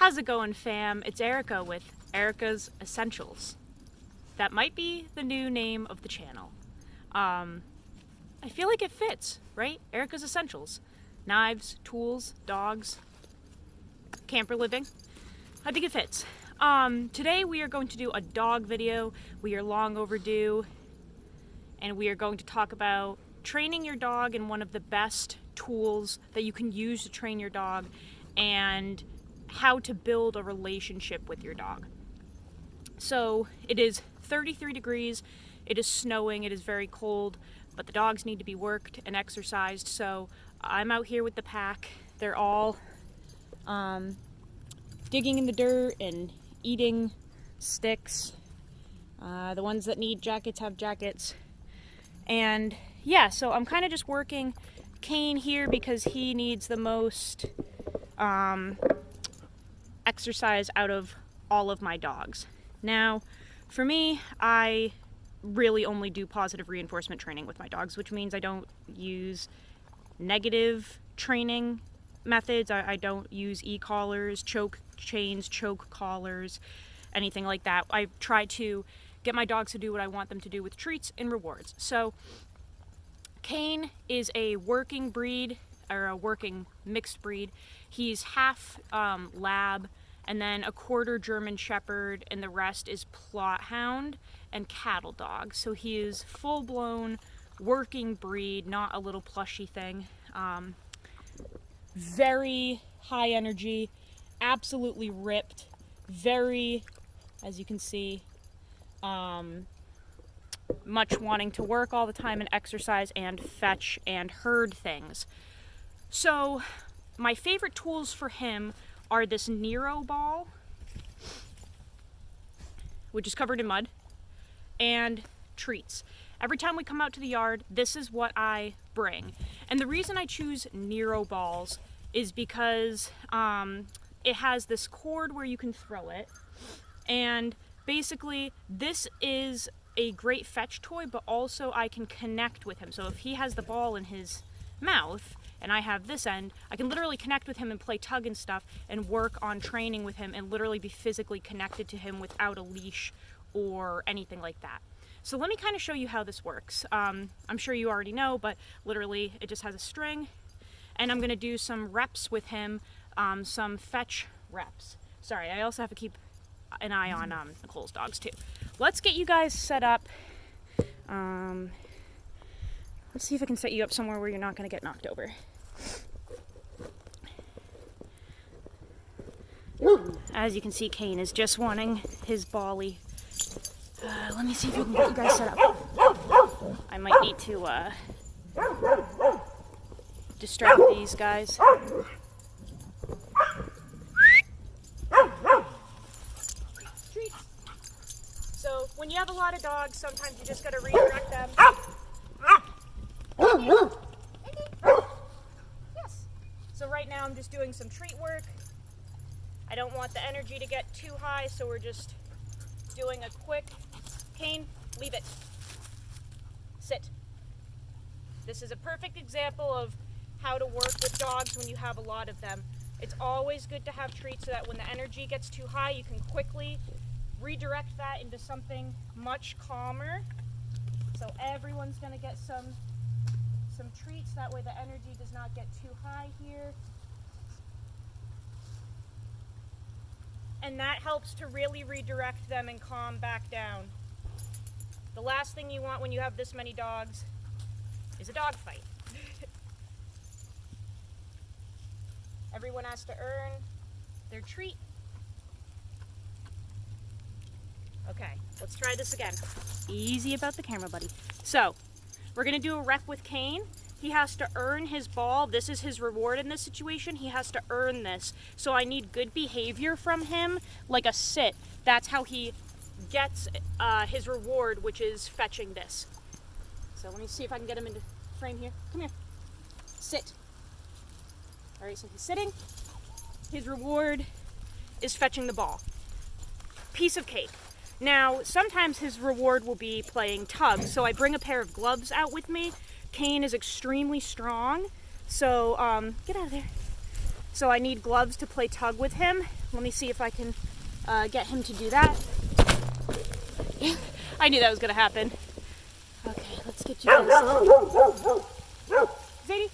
How's it going, fam? It's Erica with Erica's Essentials. That might be the new name of the channel. I feel like it fits, right? Erica's Essentials. Knives, tools, dogs, camper living. I think it fits. Today we are going to do a dog video. We are long overdue. And we are going to talk about training your dog and one of the best tools that you can use to train your dog and how to build a relationship with your dog. So it is 33 degrees, it is snowing, it is very cold, but the dogs need to be worked and exercised. So I'm out here with the pack. They're all digging in the dirt and eating sticks. The ones that need jackets have jackets. And yeah, so I'm kind of just working Kane here because he needs the most exercise out of all of my dogs. Now, for me, I really only do positive reinforcement training with my dogs, which means I don't use negative training methods. I don't use e-collars, choke chains, choke collars, anything like that. I try to get my dogs to do what I want them to do with treats and rewards. So Kane is a working breed, or a working mixed breed. He's half lab and then a quarter German Shepherd, and the rest is Plot Hound and cattle dog. So he is full-blown working breed, not a little plushy thing. Very high energy, absolutely ripped, very, as you can see, much wanting to work all the time and exercise and fetch and herd things. So my favorite tools for him are this Nero ball, which is covered in mud, and treats. Every time we come out to the yard, this is what I bring. And the reason I choose Nero balls is because it has this cord where you can throw it, and basically this is a great fetch toy, but also I can connect with him. So if he has the ball in his mouth and I have this end, I can literally connect with him and play tug and stuff and work on training with him and literally be physically connected to him without a leash or anything like that. So let me kind of show you how this works. I'm sure you already know, but literally it just has a string, and I'm gonna do some reps with him, some fetch reps. Sorry, I also have to keep an eye on Nicole's dogs too. Let's get you guys set up. Let's see if I can set you up somewhere where you're not gonna get knocked over. As you can see, Kane is just wanting his bolly. Let me see if I can get you guys set up. I might need to distract these guys. Treats. So when you have a lot of dogs, sometimes you just gotta redirect them. Yes. So right now I'm just doing some treat work. I don't want the energy to get too high, so we're just doing a quick, Kane, leave it. Sit. This is a perfect example of how to work with dogs when you have a lot of them. It's always good to have treats so that when the energy gets too high, you can quickly redirect that into something much calmer. So everyone's gonna get some treats, that way the energy does not get too high here. And that helps to really redirect them and calm back down. The last thing you want when you have this many dogs is a dog fight. Everyone has to earn their treat. Okay, let's try this again. Easy about the camera, buddy. So, we're gonna do a rep with Kane. He has to earn his ball. This is his reward in this situation. He has to earn this. So I need good behavior from him, like a sit. That's how he gets his reward, which is fetching this. So let me see if I can get him into frame here. Come here. Sit. All right, so he's sitting. His reward is fetching the ball. Piece of cake. Now, sometimes his reward will be playing tug, so I bring a pair of gloves out with me. Kane is extremely strong, so get out of there. So I need gloves to play tug with him. Let me see if I can get him to do that. I knew that was gonna happen. Okay, let's get you guys. Zadie?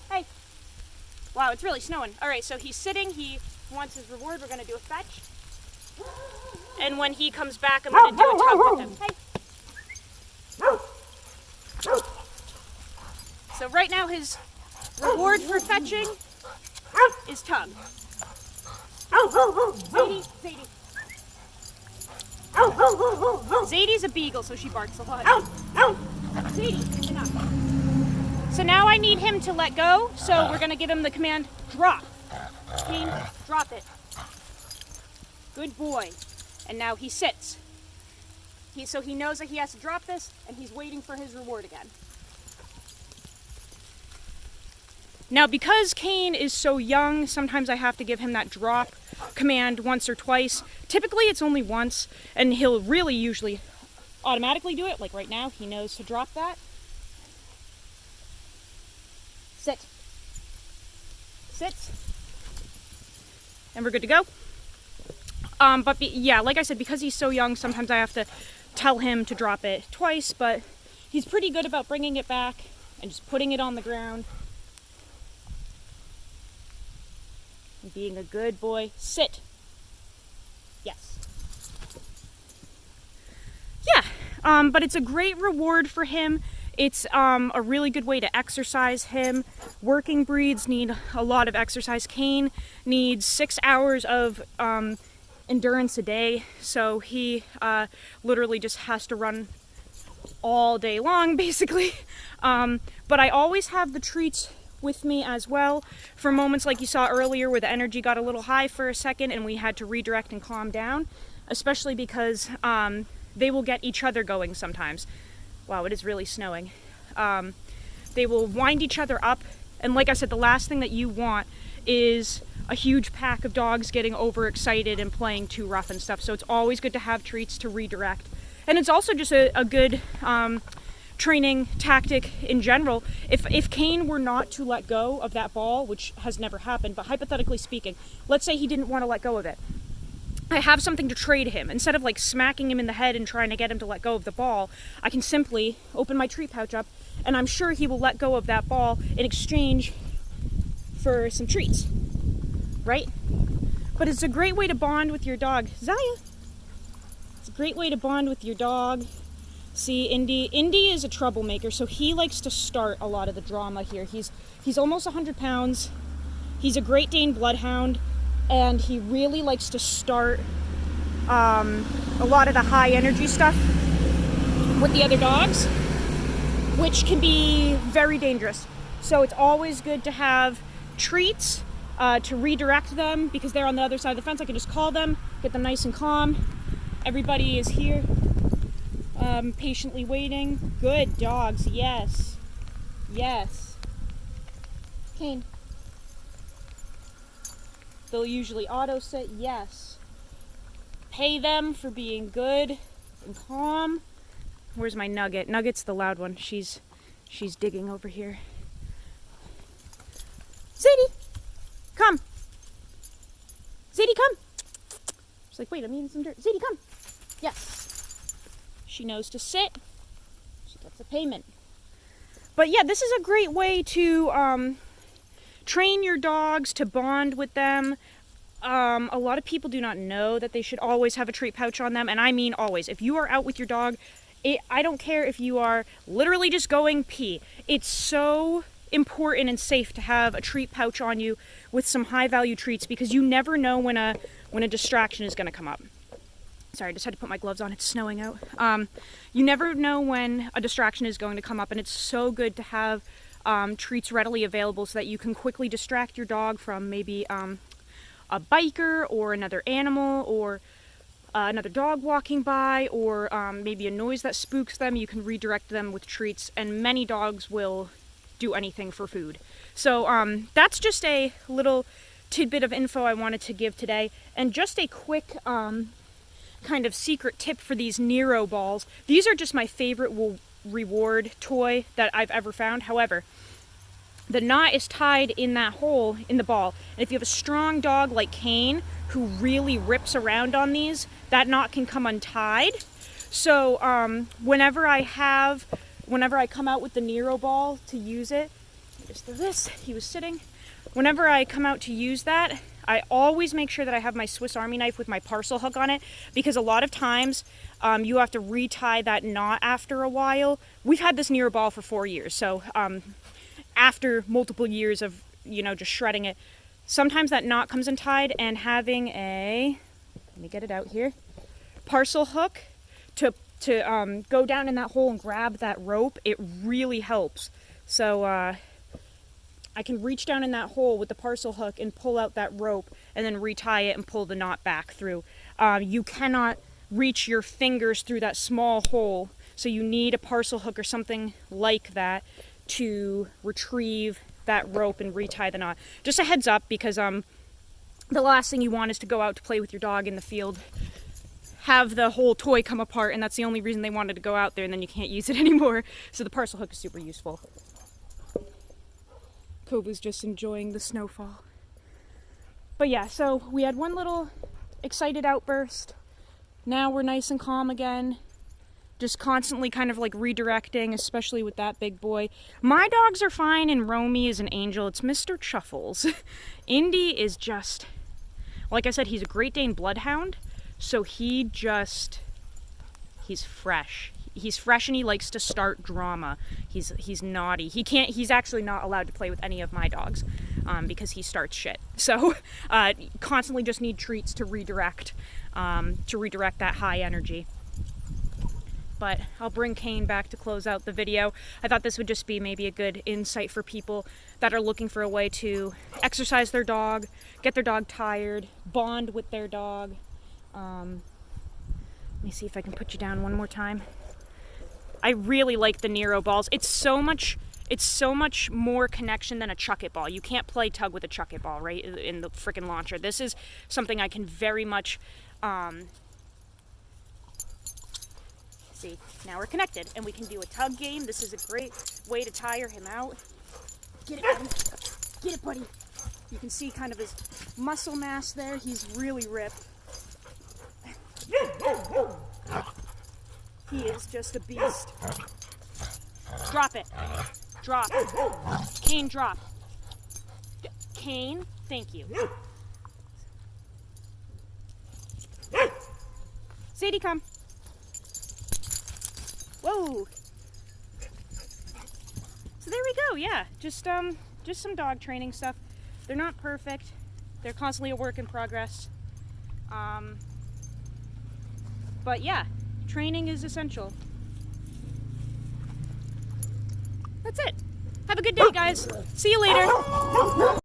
Hey. Wow, it's really snowing. All right, so he's sitting. He wants his reward. We're gonna do a fetch. And when he comes back, I'm gonna do a tug with him. Hey. So right now his reward for fetching is tug. Zadie, Zadie. Zadie's a beagle, so she barks a lot. Zadie, enough. So now I need him to let go, so we're gonna give him the command, drop. Kane, drop it. Good boy. And now he sits. So he knows that he has to drop this, and he's waiting for his reward again. Now, because Kane is so young, sometimes I have to give him that drop command once or twice. Typically, it's only once, and he'll really usually automatically do it. Like right now, he knows to drop that. Sit. Sits. And we're good to go. Yeah, like I said, because he's so young, sometimes I have to tell him to drop it twice, but he's pretty good about bringing it back and just putting it on the ground. And being a good boy. Sit. Yes. Yeah, but it's a great reward for him. It's a really good way to exercise him. Working breeds need a lot of exercise. Kane needs 6 hours of endurance a day, so he literally just has to run all day long, basically. But I always have the treats with me as well for moments like you saw earlier where the energy got a little high for a second and we had to redirect and calm down, especially because they will get each other going sometimes. Wow, it is really snowing. They will wind each other up, and like I said, the last thing that you want is a huge pack of dogs getting overexcited and playing too rough and stuff. So it's always good to have treats to redirect. And it's also just a good training tactic in general. If Kane were not to let go of that ball, which has never happened, but hypothetically speaking, let's say he didn't want to let go of it. I have something to trade him. Instead of like smacking him in the head and trying to get him to let go of the ball, I can simply open my treat pouch up and I'm sure he will let go of that ball in exchange for some treats. Right? But it's a great way to bond with your dog. Zaya! It's a great way to bond with your dog. See, Indy is a troublemaker, so he likes to start a lot of the drama here. He's almost 100 pounds. He's a Great Dane bloodhound, and he really likes to start a lot of the high energy stuff with the other dogs, which can be very dangerous. So it's always good to have treats to redirect them, because they're on the other side of the fence. I can just call them, get them nice and calm. Everybody is here, patiently waiting. Good dogs, yes. Yes. Kane. They'll usually auto sit, yes. Pay them for being good and calm. Where's my Nugget? Nugget's the loud one. She's digging over here. Zadie! Come. Zadie, come. She's like, wait, I'm eating some dirt. Zadie, come. Yes. She knows to sit. She gets a payment. But yeah, this is a great way to train your dogs, to bond with them. A lot of people do not know that they should always have a treat pouch on them, and I mean always. If you are out with your dog, I don't care if you are literally just going pee. It's so important and safe to have a treat pouch on you with some high value treats, because you never know when a distraction is going to come up. Sorry, I just had to put my gloves on. It's snowing out. You never know when a distraction is going to come up, and it's so good to have treats readily available so that you can quickly distract your dog from maybe a biker or another animal, or another dog walking by, or maybe a noise that spooks them. You can redirect them with treats, and many dogs will do anything for food. So that's just a little tidbit of info I wanted to give today, and just a quick kind of secret tip for these Nero balls. These are just my favorite reward toy that I've ever found. However, the knot is tied in that hole in the ball. And if you have a strong dog like Kane, who really rips around on these, that knot can come untied. So whenever I come out with the Nero ball to use it, just throw this, he was sitting. Whenever I come out to use that, I always make sure that I have my Swiss Army knife with my parcel hook on it, because a lot of times you have to retie that knot after a while. We've had this Nero ball for 4 years, so after multiple years of, just shredding it, sometimes that knot comes untied, and having let me get it out here, parcel hook to go down in that hole and grab that rope, it really helps. So I can reach down in that hole with the parcel hook and pull out that rope and then retie it and pull the knot back through. You cannot reach your fingers through that small hole, so you need a parcel hook or something like that to retrieve that rope and retie the knot. Just a heads up, because the last thing you want is to go out to play with your dog in the field, have the whole toy come apart, and that's the only reason they wanted to go out there, and then you can't use it anymore. So the parcel hook is super useful. Kobu's just enjoying the snowfall. But yeah, so we had one little excited outburst. Now we're nice and calm again. Just constantly kind of like redirecting, especially with that big boy. My dogs are fine, and Romy is an angel. It's Mr. Chuffles. Indy is just, like I said, he's a Great Dane Bloodhound, so he's fresh. He's fresh, and he likes to start drama. He's naughty. He's actually not allowed to play with any of my dogs because he starts shit. So constantly just need treats to redirect that high energy. But I'll bring Kane back to close out the video. I thought this would just be maybe a good insight for people that are looking for a way to exercise their dog, get their dog tired, bond with their dog. Let me see if I can put you down one more time. I really like the Nero balls. It's so much more connection than a chuck it ball. You can't play tug with a chuck it ball, right? In the freaking launcher. This is something I can very much see. Now we're connected, and we can do a tug game. This is a great way to tire him out. Get it, buddy. Get it, buddy. You can see kind of his muscle mass there. He's really ripped. He is just a beast. Drop it. Drop. Kane, drop. Kane, thank you. Sadie, come. Whoa. So there we go, yeah. Just some dog training stuff. They're not perfect. They're constantly a work in progress. But yeah, training is essential. That's it. Have a good day, guys. See you later.